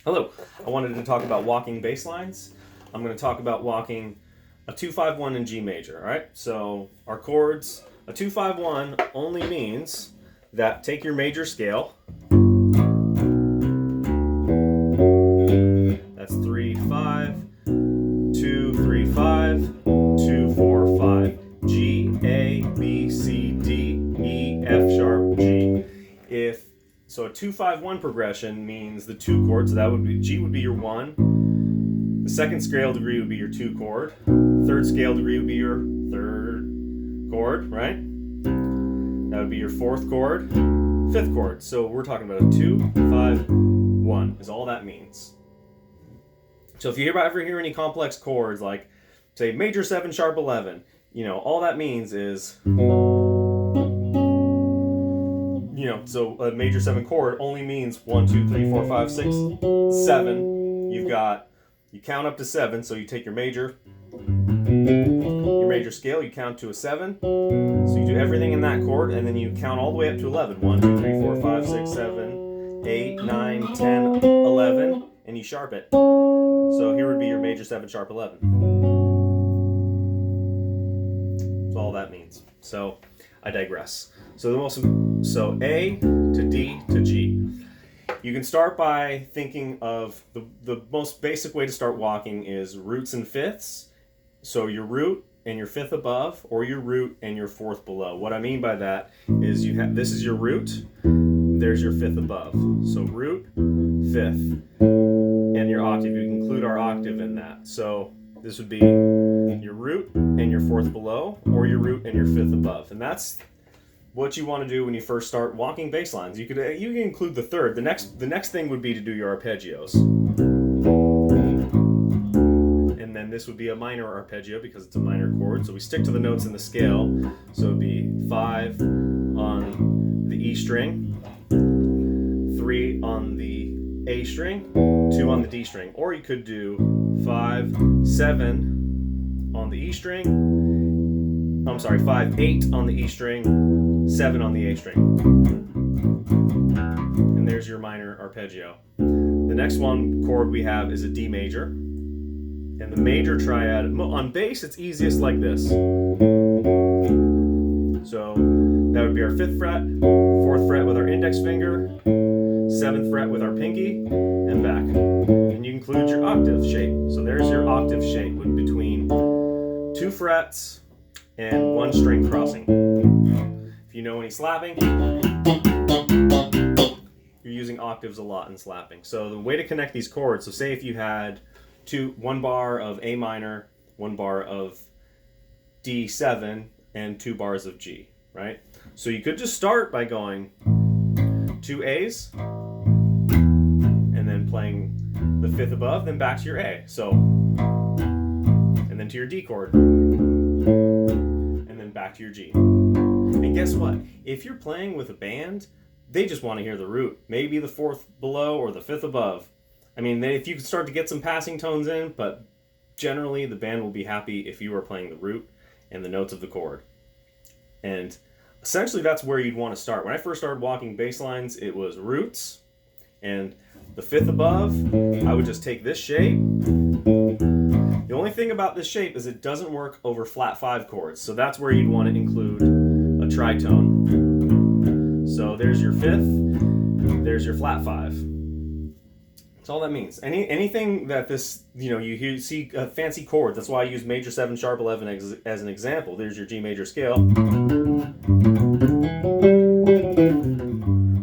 Hello, I wanted to talk about walking bass lines. I'm going to talk about walking a 2-5-1 in G major, alright? So our chords, a 2-5-1 only means that take your major scale, that's 3-5, 2-3-5, 2-4-5, G, A, B, C, D, E, F sharp, G. So a 2-5-1 progression means the 2 chords, so that would be G would be your 1, the second scale degree would be your 2 chord, third scale degree would be your 3rd chord, right? That would be your 4th chord, 5th chord. So we're talking about a 2-5-1 is all that means. So if you ever hear any complex chords like say major 7 sharp 11, all that means is so a major 7 chord only means 1, 2, 3, 4, 5, 6, 7. You count up to 7, so you take your major scale, you count to a 7. So you do everything in that chord, and then you count all the way up to 11. 1, 2, 3, 4, 5, 6, 7, 8, 9, 10, 11, and you sharp it. So here would be your major 7 sharp 11. That's all that means. So I digress. So A to D to G. You can start by thinking of the most basic way to start walking is roots and fifths. So your root and your 5th above, or your root and your 4th below. What I mean by that is this is your root, there's your 5th above. So root, 5th, and your octave. You can include our octave in that. So this would be your root and your 4th below, or your root and your 5th above. And that's what you want to do when you first start walking bass lines. You can include the 3rd. The next thing would be to do your arpeggios. And then this would be a minor arpeggio because it's a minor chord. So we stick to the notes in the scale. So it would be 5 on the E string, 3 on the A string, 2 on the D string. Or you could do 5, 7 on the E string, 5, 8 on the E string, 7 on the A string. And there's your minor arpeggio. The next chord we have is a D major. And the major triad, on bass it's easiest like this. So that would be our 5th fret, 4th fret with our index finger, 7th fret with our pinky, and back. And you include your octave shape. So there's your octave shape between 2 frets and 1 string crossing. If you know any slapping, you're using octaves a lot in slapping. So the way to connect these chords, so say if you had 1 bar of A minor, 1 bar of D7, and 2 bars of G, right? So you could just start by going 2 A's, and then playing the 5th above, then back to your A. So, and then to your D chord, and then back to your G. And guess what? If you're playing with a band, they just want to hear the root. Maybe the 4th below or the 5th above. I mean, if you can start to get some passing tones in, but generally the band will be happy if you are playing the root and the notes of the chord. And essentially that's where you'd want to start. When I first started walking bass lines, it was roots, and the 5th above, I would just take this shape. The only thing about this shape is it doesn't work over flat 5 chords, so that's where you'd want to include a tritone. So there's your 5th, there's your flat 5. That's all that means. Anything that this, you see fancy chords. That's why I use major 7 sharp 11 as an example. There's your G major scale.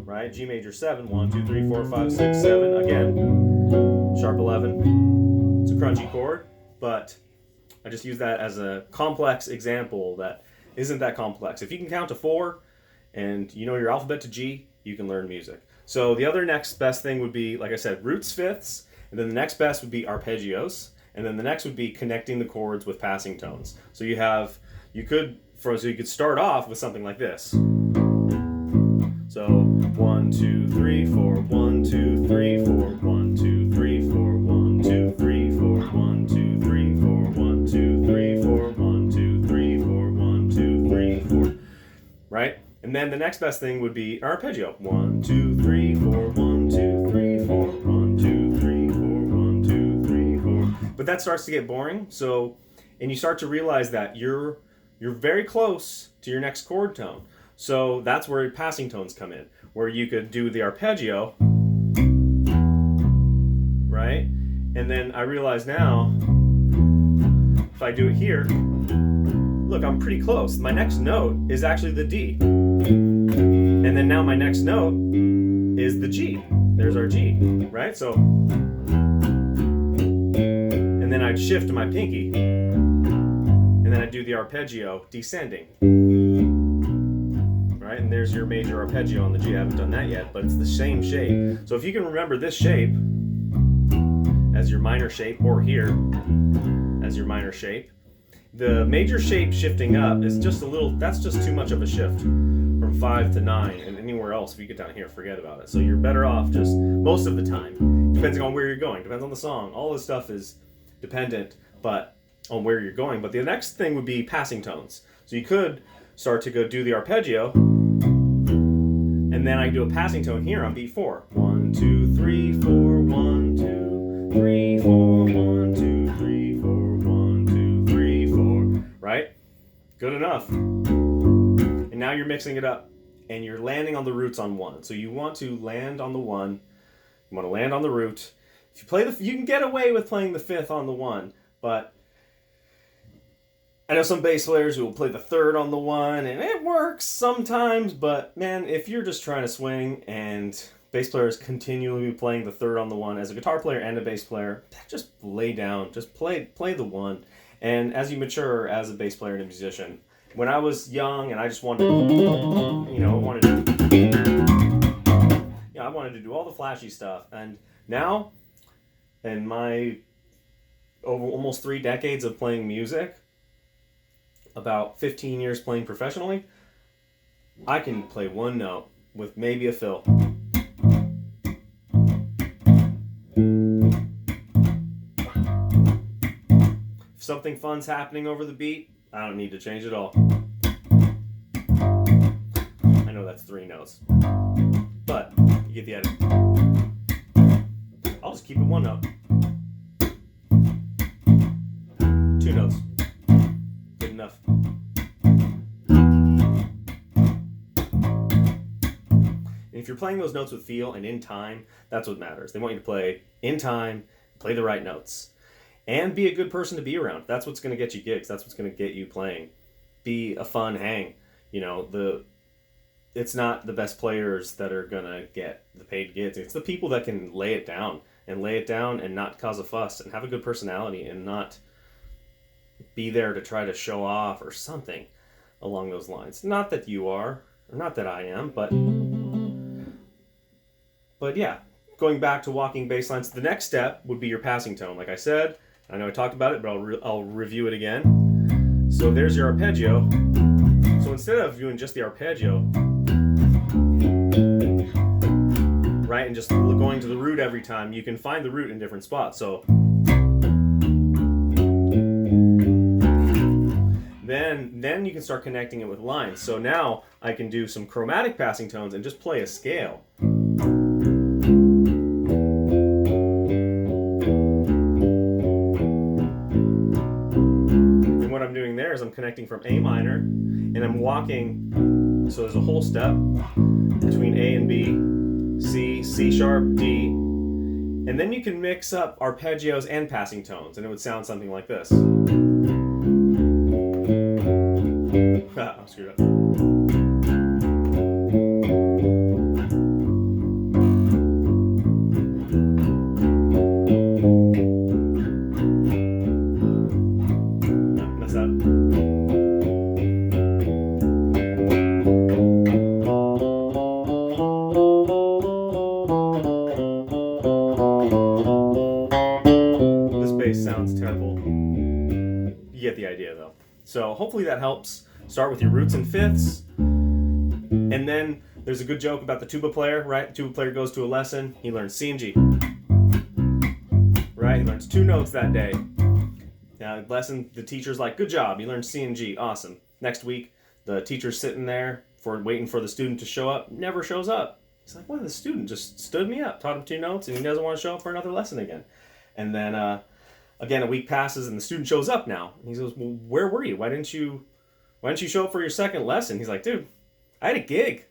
Right? G major 7, 1, 2, 3, 4, 5, 6, 7. Again, sharp 11. It's a crunchy chord, but I just use that as a complex example that isn't that complex. If you can count to 4 and you know your alphabet to G, you can learn music. So the other next best thing would be, like I said, roots, 5ths, and then the next best would be arpeggios, and then the next would be connecting the chords with passing tones. So you could start off with something like this. So 1, 2, 3, 4, 1, 2, 3, 4, 1, 2, 3, 4, 1, 2, 3, 4, 1, 2, 3, 4, 1, 2, 3, 4, 1, 2, 3, 4, 1, 2, 3, 4. Right? And then the next best thing would be arpeggio. 1, 2, 3, 4, 1, 2, 3, 4, 1, 2, 3, But that starts to get boring. So, and you start to realize that you're very close to your next chord tone. So that's where passing tones come in, where you could do the arpeggio, right? And then I realize now, if I do it here, look, I'm pretty close. My next note is actually the D. And then now my next note is the G. There's our G, right? So, and then I'd shift to my pinky, and then I'd do the arpeggio descending. Right? And there's your major arpeggio on the G. I haven't done that yet, but it's the same shape. So if you can remember this shape as your minor shape, or here as your minor shape, the major shape shifting up is just a little, that's just too much of a shift from 5 to 9, and anywhere else, if you get down here, forget about it. So you're better off just, most of the time, depending on where you're going, depends on the song. All this stuff is dependent but on where you're going. But the next thing would be passing tones. So you could start to go do the arpeggio, and then I do a passing tone here on beat 4. 1, 2, 3, 4, 1, 2, 3, 4, 1, 2, 3, 4, 1, 2, 3, 4. Right? Good enough. And now you're mixing it up, and you're landing on the roots on 1. So you want to land on the 1. You want to land on the root. If you play you can get away with playing the 5th on the 1, but I know some bass players who will play the 3rd on the 1, and it works sometimes, but man, if you're just trying to swing and bass players continually playing the 3rd on the 1, as a guitar player and a bass player, just lay down, just play the 1. And as you mature as a bass player and a musician, when I was young and I just wanted, I wanted to do all the flashy stuff, and now, in my over almost 3 decades of playing music, about 15 years playing professionally, I can play one note with maybe a fill. If something fun's happening over the beat, I don't need to change at all. I know that's 3 notes, but you get the idea. I'll just keep it 1 note. 2 notes. Good enough. And if you're playing those notes with feel and in time, that's what matters. They want you to play in time, play the right notes, and be a good person to be around. That's what's going to get you gigs. That's what's going to get you playing. Be a fun hang. It's not the best players that are going to get the paid gigs. It's the people that can lay it down and not cause a fuss and have a good personality and not be there to try to show off or something along those lines. Not that you are, or not that I am, but yeah, going back to walking bass lines, the next step would be your passing tone. Like I said, I know I talked about it, but I'll review it again. So there's your arpeggio. So instead of doing just the arpeggio, right, and just going to the root every time, you can find the root in different spots. So then you can start connecting it with lines. So now I can do some chromatic passing tones and just play a scale. And what I'm doing there is I'm connecting from A minor, and I'm walking, so there's a whole step between A and B, C, C sharp, D, and then you can mix up arpeggios and passing tones, and it would sound something like this. I screwed up. Mess up. This bass sounds terrible. You get the idea though. So hopefully that helps. Start with your roots and fifths, and then there's a good joke about the tuba player, right? The tuba player goes to a lesson, he learns C and G, right? He learns 2 notes that day. Now, lesson, the teacher's like, good job, you learned C and G, awesome. Next week, the teacher's sitting there waiting for the student to show up, never shows up. He's like, well, the student just stood me up, taught him 2 notes, and he doesn't want to show up for another lesson again. And then Again, a week passes and the student shows up now. And he goes, well, where were you? Why didn't you show up for your second lesson? He's like, dude, I had a gig.